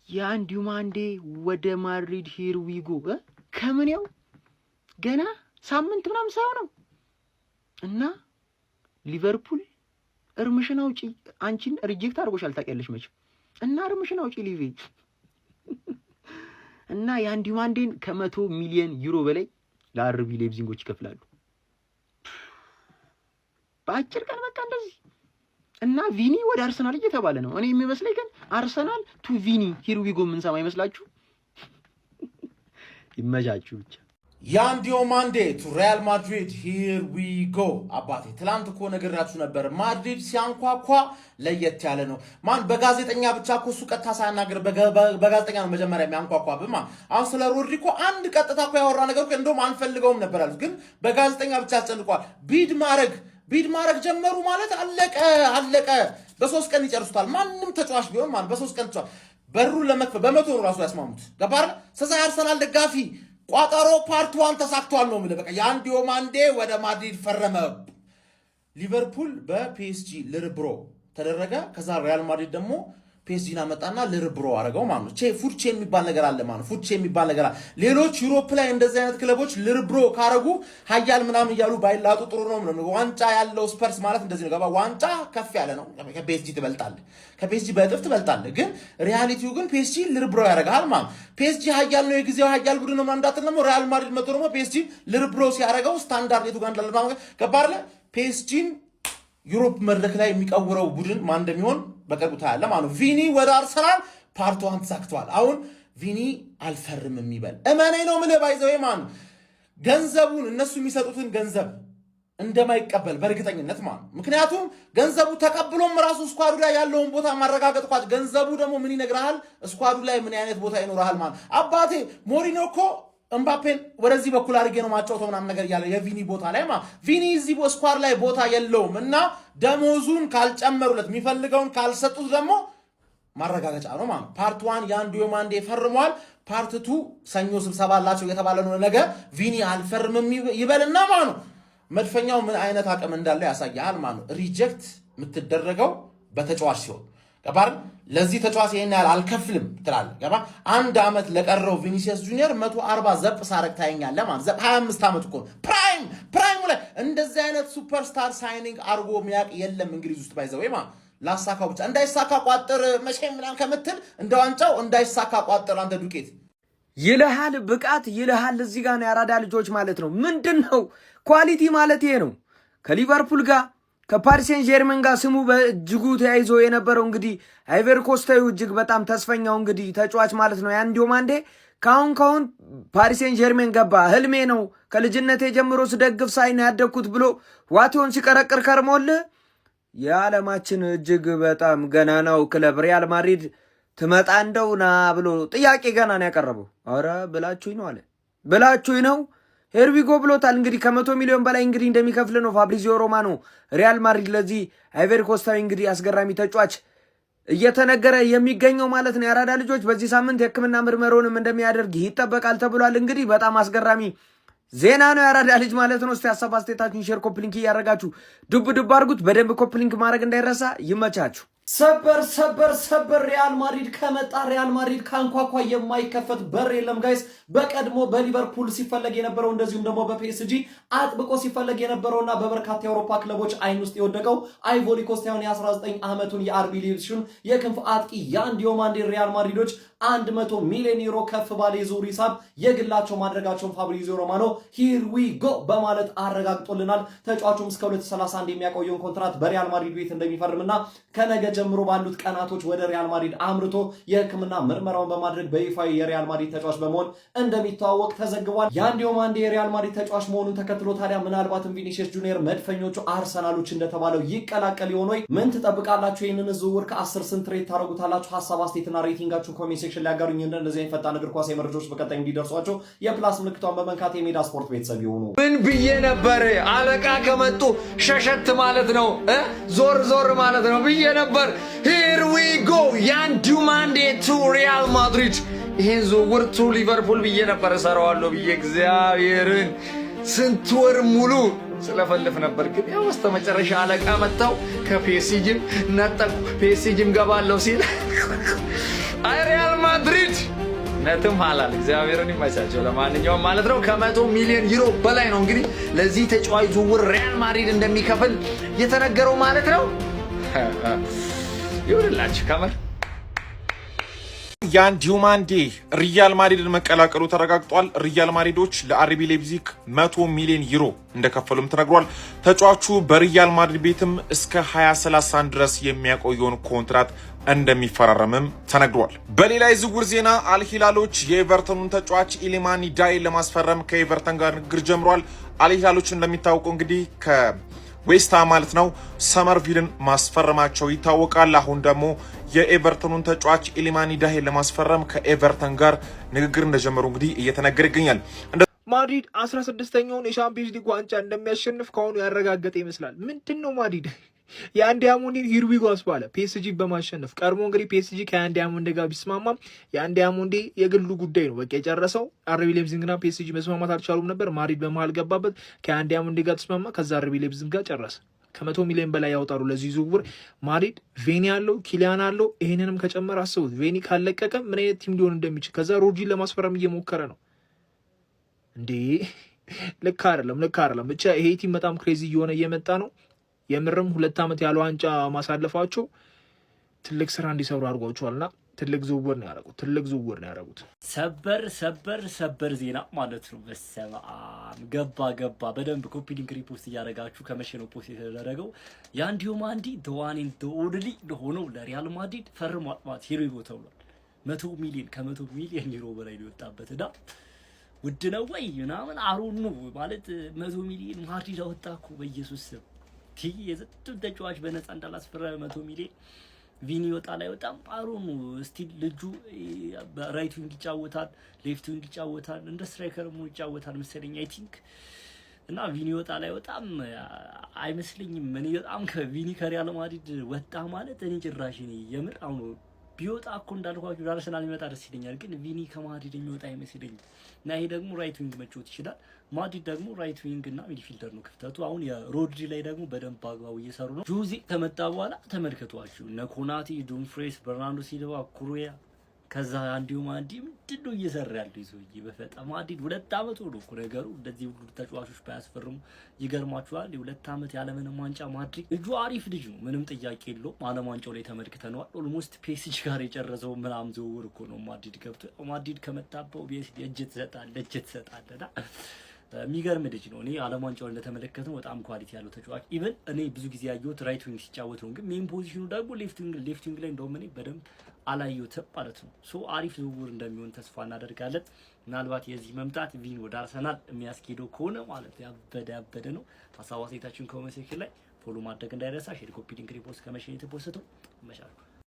ያንዲው ማንዴ ወደ ማድሪድ ሂር ዊ ጎ ከምን ያው ገና ሳምንት ምናምን ሳይሆነው እና ሊቨርፑል እርምሽን አውጪ አንቺን ሪጀክት አድርጎሻል ታውቂያለሽ መቼም እና እርምሽን አውጪ ሊቪ እና ያንዲው ማንዴን ከ100 ሚሊዮን ዩሮ በላይ ለአርቢ ሌብዚንጎች ይከፍላሉ በአጭር ቀን በቃ እንደዚህ እና ቪኒ ወደ አርሰናል እየተባለ ነው እኔ የሚመስለኝ ግን አርሰናል ቱ ቪኒ ሂር ዊ ጎ ምን ሰማ ይመስላችሁ ይመጃችሁ ብቻ ያንዲዮ ማንዴ ቱ ሪያል ማድሪድ ሂር ዊ ጎ አባቴ ትላንት እኮ ነግራችሁ ነበር ማድሪድ ሲያንኳኳ ለየት ያለ ነው ማን በጋዜጠኛ ብቻ እኮ እሱ ቀጥታ ሳያናገር በጋዜጠኛ ነው መጀመሪያ የሚያንኳኳብማ አሁን ስለ ሮድሪጎ አንድ ቀጥታ እኮ ያወራ ነገር እኮ እንደውም አንፈልገውም ነበር አሉት ግን በጋዜጠኛ ብቻ አስጨንቋል ቢድ ማድረግ ጀመሩ ማለት አለቀ በ3 ቀን ይጨርሱታል ማንንም ተጫዋች ቢሆን ማለት በ3 ቀን ተጫዋች በሩን ለመክፈት በመቶ ነው ራሱ ያስማሙት ገባር ሰሳ አርሰናል ደጋፊ ቋጠሮ ፓርት 1 ተሳክቷል ነው ማለት በቃ ያንዲዮ ማንዴ ወደ ማድሪድ ፈረመ ሊቨርፑል በፒኤስጂ ልርብሮ ተደረገ ከዛ ሪያል ማድሪድ ደግሞ ፒኤስጂና መጣና ልርብሮ አረጋው ማለት ነው ፉድቼ የሚባል ነገር አለ ማለት ፉድቼ የሚባል ነገር አለ ሌሎች ዩሮፕ ላይ እንደዚህ አይነት ክለቦች ልርብሮ ካረጉ ሀያል ምናምን ይያሉ ባይላጡ ጥሩ ነው ዋንጫ ያለው ስፐርስ ማለት እንደዚህ ነው ገባ ዋንጫ ከፍ ያለ ነው ከፒኤስጂ ትበልጣለህ ከፒኤስጂ በእጥፍ ትበልጣለህ ግን ሪያሊቲው ግን ፒኤስጂ ልርብሮ ያረጋል ማለት ፒኤስጂ ሀያል ነው የጊዜው ሀያል ቡድን ነው ማንዳት ነው ሪያል ማድሪድ መጥቶ ደግሞ ፒኤስጂ ልርብሮ ሲያረጋው ስታንዳርድ የቱ ጋር እንዳለ ማለት ገባርለ ፒኤስጂን ዩሮፕ መድረክ ላይ የሚቀውረው ቡድን ማን እንደሚሆን በቅርቡ ታያለ ማለት ቪኒ ወደ አርሰናል ፓርት 1 ተሳክቷል አሁን ቪኒ አልፈርም የሚበል እመኔ ነው ምን ባይዘው ማን ገንዘቡን እነሱ የሚሰጡትን ገንዘብ እንደማይቀበል በእርግጠኝነት ማለት ምክንያቱም ገንዘቡ ተቀብሎም ራሱ ስኳዱ ላይ ያለውን ቦታ ማረጋገጥ ቋጭ ገንዘቡ ደግሞ ምን ይነግራል ስኳዱ ላይ ምን አይነት ቦታ ይኖራል ማለት አባቴ ሞሪኖ እኮ እምባፔን ወደዚህ በኩል አድርጌ ነው ማጫወተው ምናምን ነገር ያለ የቪኒ ቦታ ላይ ቪኒ እዚህ ስኳር ላይ ቦታ የለውም እና ደሞዙን ካልጨመሩለት የሚፈልገውን ካልሰጡት ደግሞ ማረጋገጫ ነው ማለት ፓርት 1 ያንዲዮ ማንዴ ፈርሟል ፓርት 2 ሰኞ ስብሰባ አላቸው የተባለ ነው ነገ ቪኒ አልፈርምም ይበልና ማለት መድፈኛው ምን አይነት አቅም እንዳለ ያሳያል ማለት ሪጀክት የምትደረገው በተጫዋች ሲሆን ገባር ለዚህ ተጫዋች ይሄን ያህል አልከፍልም ትላል ገባ አንድ አመት ለቀረው ቪኒሲየስ ጁኒየር 140 ዘብ ሳረክ ታየኛለ ማለት ዘብ 25 አመት እኮ ፕራይም ላይ እንደዚህ አይነት ሱፐርስታር ሳይኒንግ አርጎ ሚያቅ የለም እንግሊዝ ውስጥ ባይዘው ማለት ላሳካው ብቻ እንዳይሳካ ቋጥር መቼም ምናምን ከምትል እንደዋንጫው እንዳይሳካ ቋጥር አንተ ዱቄት ይልሃል ብቃት ይልሃል እዚህ ጋር ነው ያራዳ ልጆች ማለት ነው ምንድነው ኳሊቲ ማለት ይሄ ነው ከሊቨርፑል ጋር ከፓሪስ ሴን ጀርመን ጋር ስሙ በእጅጉ ተያይዞ የነበረው እንግዲህ አይቨር ኮስታዩ እጅግ በጣም ተስፈኛው እንግዲህ ተጫዋች ማለት ነው ያንዲዮ ማንዴ ካሁን ፓሪስ ሴን ጀርመን ገባ ህልሜ ነው ከልጅነቴ ጀምሮ ስደግፍ ሳይነ ያደኩት ብሎ ዋቲውን ሲቀረቅር ከርሞል የዓለማችን እጅግ በጣም ገናናው ክለብ ሪያል ማድሪድ ትመጣ እንደውና ብሎ ጥያቄ ገና ነው ያቀረበው አረ ብላችሁኝ ነው ሄር ዊ ጎ ብሎታል እንግዲህ ከ100 ሚሊዮን በላይ እንግዲህ እንደሚከፍል ነው ፋብሪዚዮ ሮማኖ ሪያል ማድሪድ ለዚህ አይቨሪ ኮስታዊ እንግዲህ አስገራሚ ተጫዋች እየተነገረ የሚገኘው ማለት ነው ያራዳ ልጆች በዚህ ሳምንት የሕክምና ምርመራውንም እንደሚያደርግ ይጠበቃል ተብሏል እንግዲህ በጣም አስገራሚ ዜና ነው ያራዳ ልጅ ማለት ነው እስቲ ሐሳብ አስተያየታችሁን ሼር ኮፕሊንክ ያረጋችሁ ዱብ አድርጉት በደንብ ኮፕሊንክ ማድረግ እንዳይረሳ ይመቻችሁ ሰበር ሪያል ማድሪድ ከመጣ ሪያል ማድሪድ ካንኳኳ የማይከፈት በር የለም ጋይስ በቀድሞ በሊቨርፑል ሲፈለግ የነበረው እንደዚሁም ደግሞ በፒኤስጂ አጥብቆ ሲፈለግ የነበረውና በበርካታ የአውሮፓ ክለቦች አይን ውስጥ የወደቀው አይቮሪ ኮስት ያውን የ19 ዓመቱን የአርቢ ሊፕዚግን የክንፍ አጥቂ ያንዲዮ ማንዴ ሪያል ማድሪዶች 100 ሚሊዮን ዩሮ ከፍ ባለ የዝውውር ሂሳብ የግላቸው ማድረጋቸውን ፋብሪዚዮ ሮማኖ ሂር ዊ ጎ በማለት አረጋግጦልናል ተጫዋቹም እስከ 2031 የሚያቆየውን ኮንትራት በሪያል ማድሪድ ቤት እንደሚፈርምና ከነገ ጀምሮ ባሉት ቀናቶች ወደ ሪያል ማድሪድ አምርቶ የሕክምና ምርመራውን በማድረግ በይፋዊ የሪያል ማድሪድ ተጫዋች በመሆን እንደሚተዋወቅ ተዘግቧል ያንዲዮ ማንዴ የሪያል ማድሪድ ተጫዋች መሆኑን ተከትሎ ታዲያ ምናልባትም ቪኒሲየስ ጁኒየር መድፈኞቹ አርሰናሎች እንደተባለው ይቀላቀል ይሆን ወይ ምን ትጠብቃላችሁ ይሄንን ዝውውር ከ10 ስንት ሬት ታረጉታላችሁ ሐሳብ አስተያየትና ሬቲንጋችሁ ኮሜንት ሴክሽን ላይ ያጋሩኝ እንደዚህ አይነት ፈጣን እግር ኳስ መረጃዎች በቀጣይ እንዲደርሷቸው የፕላስ ምልክቷን በመንካት የሜዳ ስፖርት ቤተሰብ ይሁኑ ምን ብዬ ነበር አለቃ ከመጡ ሸሸት ማለት ነው ዞር ማለት ነው ብዬ ነበር here we go ያንዲዮ ማንዴ to Real Madrid ይሄን ዝውውር to ሊቨርፑል ብዬ ነበር ሰራዋለሁ ብዬ እግዚአብሔርን ስንት ወር ሙሉ ስለፈልፍ ነበር ግን ያው በስተመጨረሻ አለቃ መጣው ከፒኤስጂም ነጠቁ ፒኤስጂም ገባለው ሲል አይ ሪያል ማድሪድ እውነትም ሐላል እግዚአብሔርን ይመቻቸው። ለማንኛውም ማለት ነው ከ100 ሚሊዮን ዩሮ በላይ ነው እንግዲህ ለዚህ ተጫዋች ዝውውር ሪያል ማድሪድ እንደሚከፍል የተነገረው ማለት ነው። ይውልላችሁ ከመር ያን ዲማንዴ ሪያል ማድሪድን መቀላቀሉ ተረጋግጧል። ሪያል ማድሪዶች ለአርቢ ሌipzig 100 ሚሊዮን ዩሮ እንደከፈሉም ተነግሯል። ተጫዋቹ በሪያል ማድሪድ ቤትም እስከ 2031 ድረስ የሚያቆየውን ኮንትራት እንደሚፈራረምም ተነግሯል። በሌላ የዝውውር ዜና አልሂላሎች የኤቨርተኑን ተጫዋች ኢሊማኒ ዳይን ለማስፈረም ከኤቨርተን ጋር ንግግር ጀምሯል። አልሂላሎች እንደሚታወቀው እንግዲህ ዌስታ ማለት ነው ሰመርቪልን ማስፈረማቸው ይታወቃል። አሁን ደግሞ የኤቨርተኑን ተጫዋች ኢሊማኒ ዳይን ለማስፈረም ከኤቨርተን ጋር ንግግር እንደጀመሩ እንግዲህ እየተነገረ ይገኛል። ማድሪድ 16ኛውን የሻምፒዮንስ ሊግ ዋንጫ እንደሚያሸንፍ ከሆኑ ያረጋገጠ ይመስላል። ምንድነው ማድሪድ የአንድ ያሞንዴ ሂርዊጎ አስባለ ፒኤስጂ በማሸነፍ ቀድሞ እንግዲህ ፒኤስጂ ከአንድ ያሞንዴ ጋር ቢስማማም የአንድ ያሞንዴ የግሉ ጉዳይ ነው በቃ የጨረሰው። አርቢ ሌipzigና ፒኤስጂ መስማማት አልቻሉም ነበር። ማድሪድ በመሃል ገባበት፣ ከአንድ ያሞንዴ ጋር ተስማማ፣ ከዛ አርቢ ሌipzig ጋር ጨረሰ። ከ100 ሚሊዮን በላይ ያወጣሉ ለዚህ ዝውውር። ማድሪድ ቬኒ አለው፣ ኪሊያን አለው። ይሄንንም ከጨመረ አስቡት ቬኒ ካለቀቀ ምን አይነት ቲም ሊሆን እንደሚችል። ከዛ ሮድሪን ለማስፈረም እየሞከረ ነው እንዴ። ልክ አይደለም። ብቻ ይሄ ቲም በጣም ክሬዚ እየሆነ እየመጣ ነው። የምርም 2 ዓመት ያለ ዋንጫ ማሳለፋቸው ትልቅ ስራ እንዲሰሩ አድርጓቸዋልና ትልቅ ዝውውር ነው ያደረጉት። ሰበር ዜና ማለት ነው። በሰማም ገባ በደንብ ኮፒ ሊንክ ሪፖስት እያደረጋችሁ ከመቼ ነው ፖስት የተደረገው? ያን ዲማንዴ ደዋኔን ኦንሊ ለሆነው ለሪያል ማድሪድ ፈርሟል ማለት ሂርዊጎ ተብሏል። 100 ሚሊዮን ከ100 ሚሊዮን ዩሮ በላይ ነው የወጣበት ዕዳ። ውድ ነው ወይ ምናምን አሩኑ ማለት 100 ሚሊዮን ማድሪድ አወጣኩ በኢየሱስ ስም። የዘጡን ተጫዋች በነፃ እንዳላስፈረመ 100 ሚሊዮን ቪኒ ወጣ ላይ ወጣም አሩኑ ስቲል ልጁ በራይት ዊንግ ይጫወታል፣ ሌፍት ዊንግ ይጫወታል፣ እንደ ስትራይከር ሞ ይጫወታል መሰለኝ አይ ቲንክ። እና ቪኒ ወጣ ላይ ወጣም አይመስልኝም። እኔ በጣም ከቪኒ ከሪያል ማድሪድ ወጣ ማለት እኔ ጭራሽ እኔ የምር አሁን ቢወጣ እኮ እንዳልኳችሁ አርሰናል የሚመጣ ደስ ይለኛል፣ ግን ቪኒ ከማድሪድ የሚወጣ አይመስለኝም። እና ይሄ ደግሞ ራይት ዊንግ መጫወት ይችላል። ማድሪድ ደግሞ ራይት ዊንግ እና ሚድፊልደር ነው ክፍተቱ። አሁን የሮድሪ ላይ ደግሞ በደንብ አግባቡ እየሰሩ ነው። ጆዜ ከመጣ በኋላ ተመልከቷችሁ እነ ኮናቴ፣ ዱምፍሬስ፣ በርናርዶ ሲልቫ፣ ኩሩያ ከዛ ዲማንዴ ምንድነው እየሰራ ያለው ይዞይ በፈጣ ማድሪድ 2 ዓመት ሆኖ እኮ ነገሩ። እንደዚህ ሁሉ ተጫዋቾች ባያስፈርሙ ይገርማችኋል። የ2 ዓመት ያለምንም ዋንጫ ማድሪድ ልጁ አሪፍ ልጅ ነው፣ ምንም ጥያቄ የለውም። ዓለም ዋንጫው ላይ ተመልክተነዋል። ኦልሞስት ፒኤስጂ ጋር የጨረሰው ምናምን ዝውውር እኮ ነው ማድሪድ ገብቶ። ማድሪድ ከመጣበው ፒኤስጂ እጅ ትሰጣለና የሚገርም ልጅ ነው። እኔ ዓለም ዋንጫውን እንደተመለከተው በጣም ኳሊቲ ያለው ተጫዋች። ኢቭን እኔ ብዙ ጊዜ ያየሁት ራይት ዊንግ ሲጫወት ነው፣ ግን ሜን ፖዚሽኑ ደግሞ ሌፍት ዊንግ ላይ እንደውም እኔ በደንብ አላየሁትም ማለት ነው። ሶ አሪፍ ዝውውር እንደሚሆን ተስፋ እናደርጋለን። ምናልባት የዚህ መምጣት ቪን ወደ አርሰናል የሚያስኬደው ከሆነ ማለት ያበደ ነው። ሀሳብ አስተያየታችሁን ኮሜንት ሴክሽን ላይ ፎሎ ማድረግ እንዳይረሳ። ሼር፣ ኮፒ ሊንክ፣ ሪፖስት ከመሸኘት የተፖስተው መሻል